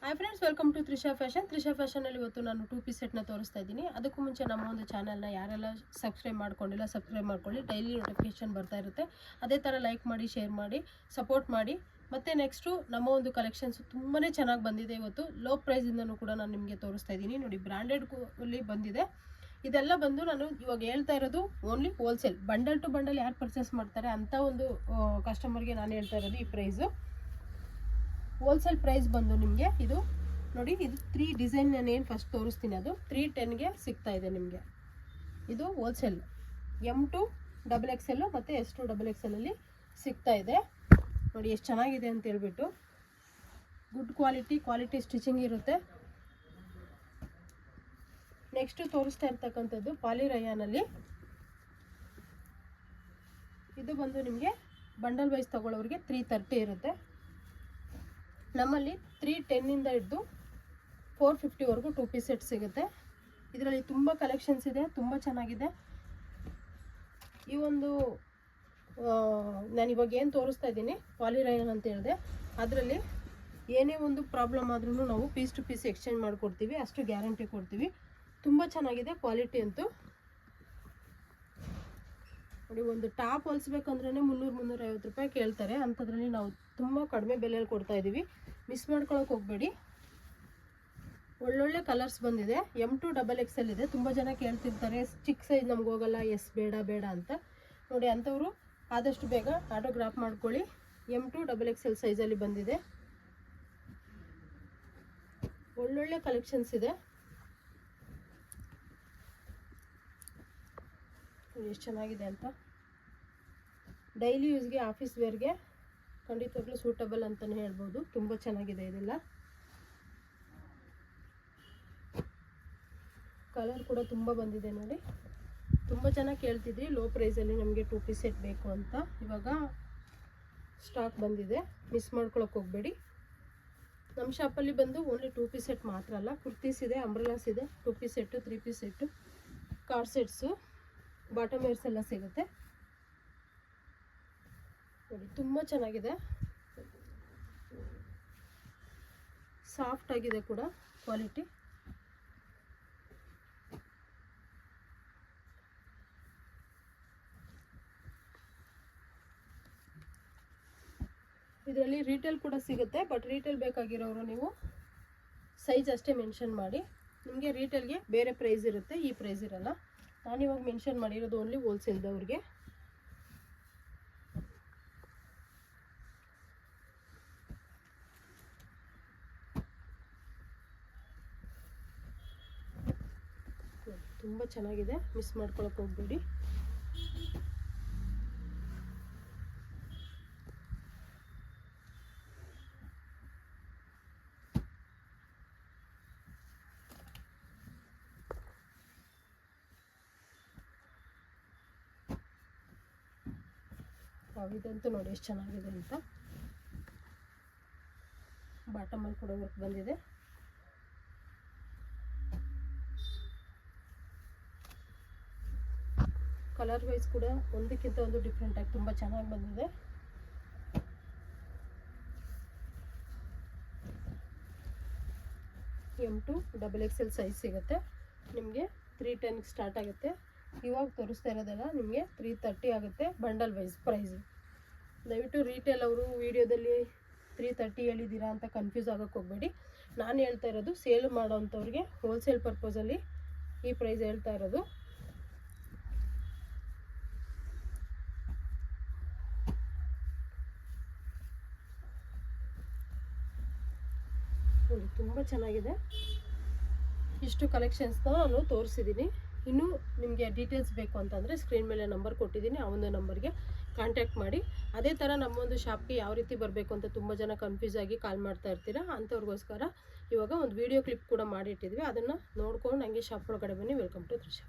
Hi friends, welcome to Trisha ಫ್ಯಾಷನಲ್ಲಿ ಇವತ್ತು ನಾನು 2 ಪೀಸ್ ಸೆಟ್ನ ತೋರಿಸ್ತಾ ಇದ್ದೀನಿ. ಅದಕ್ಕೂ ಮುಂಚೆ ನಮ್ಮ ಒಂದು ಚಾನಲ್ನ ಯಾರೆಲ್ಲ ಸಬ್ಸ್ಕ್ರೈಬ್ ಮಾಡ್ಕೊಂಡಿಲ್ಲ ಸಬ್ಸ್ಕ್ರೈಬ್ ಮಾಡ್ಕೊಳ್ಳಿ. ಡೈಲಿ ನೋಟಿಫಿಕೇಶನ್ ಬರ್ತಾ ಇರುತ್ತೆ. ಅದೇ ಥರ ಲೈಕ್ ಮಾಡಿ, ಶೇರ್ ಮಾಡಿ, ಸಪೋರ್ಟ್ ಮಾಡಿ. ಮತ್ತು ನೆಕ್ಸ್ಟು ನಮ್ಮ ಒಂದು ಕಲೆಕ್ಷನ್ಸ್ ತುಂಬಾ ಚೆನ್ನಾಗಿ ಬಂದಿದೆ. ಇವತ್ತು ಲೋ ಪ್ರೈಸಿಂದನೂ ಕೂಡ ನಾನು ನಿಮಗೆ ತೋರಿಸ್ತಾ ಇದ್ದೀನಿ. ನೋಡಿ, ಬ್ರ್ಯಾಂಡೆಡ್ ಅಲ್ಲಿ ಬಂದಿದೆ. ಇದೆಲ್ಲ ಬಂದು ನಾನು ಇವಾಗ ಹೇಳ್ತಾ ಇರೋದು only wholesale, bundle to bundle ಯಾರು ಪರ್ಚೇಸ್ ಮಾಡ್ತಾರೆ ಅಂಥ ಒಂದು ಕಸ್ಟಮರ್ಗೆ ನಾನು ಹೇಳ್ತಾ ಇರೋದು ಈ ಪ್ರೈಸು. ಹೋಲ್ಸೇಲ್ ಪ್ರೈಸ್ ಬಂದು ನಿಮಗೆ ಇದು ನೋಡಿ, ಇದು 3 ಡಿಸೈನ್ ನಾನು ಏನು ಫಸ್ಟ್ ತೋರಿಸ್ತೀನಿ ಅದು 310ಗೆ ಸಿಗ್ತಾ ಇದೆ ನಿಮಗೆ. ಇದು ಹೋಲ್ಸೇಲ್ M2 XXL ಮತ್ತು S2 XXL ಅಲ್ಲಿ ಸಿಗ್ತಾ ಇದೆ. ನೋಡಿ ಎಷ್ಟು ಚೆನ್ನಾಗಿದೆ ಅಂತ ಹೇಳ್ಬಿಟ್ಟು. ಗುಡ್ ಕ್ವಾಲಿಟಿ ಸ್ಟಿಚಿಂಗ್ ಇರುತ್ತೆ. ನೆಕ್ಸ್ಟ್ ತೋರಿಸ್ತಾ ಇರ್ತಕ್ಕಂಥದ್ದು ಪಾಲಿರಯಾನಲ್ಲಿ. ಇದು ಬಂದು ನಿಮಗೆ ಬಂಡಲ್ ವೈಸ್ ತಗೊಳ್ಳೋರಿಗೆ 330 ಇರುತ್ತೆ. ನಮ್ಮಲ್ಲಿ 310ಇಂದ ಹಿಡಿದು 450ವರೆಗೂ 2 ಪೀಸ್ ಸೆಟ್ ಸಿಗುತ್ತೆ. ಇದರಲ್ಲಿ ತುಂಬ ಕಲೆಕ್ಷನ್ಸ್ ಇದೆ, ತುಂಬ ಚೆನ್ನಾಗಿದೆ. ಈ ಒಂದು ನಾನು ಇವಾಗ ಏನು ತೋರಿಸ್ತಾ ಇದ್ದೀನಿ ಪಾಲಿರಯಾನ್ ಅಂತ ಹೇಳಿದೆ, ಅದರಲ್ಲಿ ಏನೇ ಒಂದು ಪ್ರಾಬ್ಲಮ್ ಆದ್ರೂ ನಾವು ಪೀಸ್ ಟು ಪೀಸ್ ಎಕ್ಸ್ಚೇಂಜ್ ಮಾಡಿಕೊಡ್ತೀವಿ, ಅಷ್ಟು ಗ್ಯಾರಂಟಿ ಕೊಡ್ತೀವಿ. ತುಂಬ ಚೆನ್ನಾಗಿದೆ ಕ್ವಾಲಿಟಿ ಅಂತೂ. ನೋಡಿ, ಒಂದು ಟಾಪ್ ಹೊಲಿಸ್ಬೇಕಂದ್ರೆ 300-350 ರೂಪಾಯಿ ಕೇಳ್ತಾರೆ. ಅಂಥದ್ರಲ್ಲಿ ನಾವು ತುಂಬ ಕಡಿಮೆ ಬೆಲೆಯಲ್ಲಿ ಕೊಡ್ತಾ ಇದ್ದೀವಿ. ಮಿಸ್ ಮಾಡ್ಕೊಳಕ್ಕೆ ಹೋಗಬೇಡಿ. ಒಳ್ಳೊಳ್ಳೆ ಕಲರ್ಸ್ ಬಂದಿದೆ. M2 XXL ಇದೆ. ತುಂಬ ಜನ ಕೇಳ್ತಿರ್ತಾರೆ ಚಿಕ್ಕ ಸೈಜ್ ನಮ್ಗೆ ಹೋಗಲ್ಲ, ಎಸ್ ಬೇಡ ಅಂತ. ನೋಡಿ, ಅಂಥವರು ಆದಷ್ಟು ಬೇಗ ಆಟೋಗ್ರಾಫ್ ಮಾಡ್ಕೊಳ್ಳಿ. M2 XXL ಸೈಜಲ್ಲಿ ಬಂದಿದೆ. ಒಳ್ಳೊಳ್ಳೆ ಕಲೆಕ್ಷನ್ಸ್ ಇದೆ. ಎಷ್ಟು ಚೆನ್ನಾಗಿದೆ ಅಂತ. ಡೈಲಿ ಯೂಸ್ಗೆ, ಆಫೀಸ್ ವೇರ್ಗೆ ಖಂಡಿತವಾಗ್ಲೂ ಸೂಟಬಲ್ ಅಂತಲೇ ಹೇಳ್ಬೋದು. ತುಂಬ ಚೆನ್ನಾಗಿದೆ ಇದೆಲ್ಲ. ಕಲರ್ ಕೂಡ ತುಂಬ ಬಂದಿದೆ ನೋಡಿ. ತುಂಬ ಚೆನ್ನಾಗಿ ಕೇಳ್ತಿದ್ರಿ ಲೋ ಪ್ರೈಸಲ್ಲಿ ನಮಗೆ 2 ಪೀಸ್ ಸೆಟ್ ಬೇಕು ಅಂತ. ಇವಾಗ ಸ್ಟಾಕ್ ಬಂದಿದೆ, ಮಿಸ್ ಮಾಡ್ಕೊಳಕ್ಕೆ ಹೋಗಬೇಡಿ. ನಮ್ಮ ಶಾಪಲ್ಲಿ ಬಂದು ಓನ್ಲಿ 2 ಪೀಸ್ ಸೆಟ್ ಮಾತ್ರ ಅಲ್ಲ, ಕುರ್ತೀಸ್ ಇದೆ, ಅಂಬ್ರೆಲಾಸ್ ಇದೆ, 2 piece set, 3 piece set, card sets, bottom wears ಎಲ್ಲ ಸಿಗುತ್ತೆ. ನೋಡಿ, ತುಂಬ ಚೆನ್ನಾಗಿದೆ, ಸಾಫ್ಟ್ ಆಗಿದೆ ಕೂಡ ಕ್ವಾಲಿಟಿ. ಇದರಲ್ಲಿ ರೀಟೇಲ್ ಕೂಡ ಸಿಗುತ್ತೆ. ಬಟ್ ರೀಟೇಲ್ ಬೇಕಾಗಿರೋರು ನೀವು ಸೈಜ್ ಅಷ್ಟೇ ಮೆನ್ಷನ್ ಮಾಡಿ. ನಿಮಗೆ ರೀಟೇಲ್ಗೆ ಬೇರೆ ಪ್ರೈಸ್ ಇರುತ್ತೆ, ಈ ಪ್ರೈಸ್ ಇರಲ್ಲ. ನಾನಿವಾಗ ಮೆನ್ಷನ್ ಮಾಡಿರೋದು ಓನ್ಲಿ ಹೋಲ್ಸೇಲ್ದವ್ರಿಗೆ. ತುಂಬ ಚೆನ್ನಾಗಿದೆ, ಮಿಸ್ ಮಾಡ್ಕೊಳಕ್ಕೆ ಹೋಗ್ಬೇಡಿ. ಇದಂತೂ ನೋಡಿ ಎಷ್ಟು ಚೆನ್ನಾಗಿದೆ ಅಂತ. ಬಾಟಮಲ್ಲಿ ಕೂಡ ವರ್ಕ್ ಬಂದಿದೆ. ಕಲರ್ ವೈಸ್ ಕೂಡ ಒಂದಕ್ಕಿಂತ ಒಂದು ಡಿಫ್ರೆಂಟ್ ಆಗಿ ತುಂಬ ಚೆನ್ನಾಗಿ ಬಂದಿದೆ. M2 XXL ಸೈಜ್ ಸಿಗುತ್ತೆ ನಿಮಗೆ. 310 ಸ್ಟಾರ್ಟ್ ಆಗುತ್ತೆ. ಇವಾಗ ತೋರಿಸ್ತಾ ಇರೋದೆಲ್ಲ ನಿಮಗೆ 330 ಆಗುತ್ತೆ ಬಂಡಲ್ ವೈಸ್ ಪ್ರೈಸು. ದಯವಿಟ್ಟು ರೀಟೇಲ್ ಅವರು ವಿಡಿಯೋದಲ್ಲಿ 330 ಹೇಳಿದ್ದೀರಾ ಅಂತ ಕನ್ಫ್ಯೂಸ್ ಆಗೋಕ್ಕೆ ಹೋಗಬೇಡಿ. ನಾನು ಹೇಳ್ತಾ ಇರೋದು ಸೇಲ್ ಮಾಡೋವಂಥವ್ರಿಗೆ ಹೋಲ್ಸೇಲ್ ಪರ್ಪಸಲ್ಲಿ ಈ ಪ್ರೈಸ್ ಹೇಳ್ತಾ ಇರೋದು. ತುಂಬ ಚೆನ್ನಾಗಿದೆ. ಇಷ್ಟು ಕಲೆಕ್ಷನ್ಸ್ನ ನಾನು ತೋರಿಸಿದ್ದೀನಿ. ಇನ್ನೂ ನಿಮಗೆ ಡೀಟೇಲ್ಸ್ ಬೇಕು ಅಂತಂದರೆ ಸ್ಕ್ರೀನ್ ಮೇಲೆ ನಂಬರ್ ಕೊಟ್ಟಿದ್ದೀನಿ, ಆ ಒಂದು ನಂಬರ್ಗೆ ಕಾಂಟ್ಯಾಕ್ಟ್ ಮಾಡಿ. ಅದೇ ಥರ ನಮ್ಮೊಂದು ಶಾಪ್ಗೆ ಯಾವ ರೀತಿ ಬರಬೇಕು ಅಂತ ತುಂಬ ಜನ ಕನ್ಫ್ಯೂಸ್ ಆಗಿ ಕಾಲ್ ಮಾಡ್ತಾ ಇರ್ತೀರಾ. ಅಂಥವ್ರಿಗೋಸ್ಕರ ಇವಾಗ ಒಂದು ವಿಡಿಯೋ ಕ್ಲಿಪ್ ಕೂಡ ಮಾಡಿಟ್ಟಿದ್ವಿ. ಅದನ್ನು ನೋಡ್ಕೊಂಡು ನನಗೆ ಶಾಪ್ ಒಳಗಡೆ ಬನ್ನಿ. Welcome to Trisha.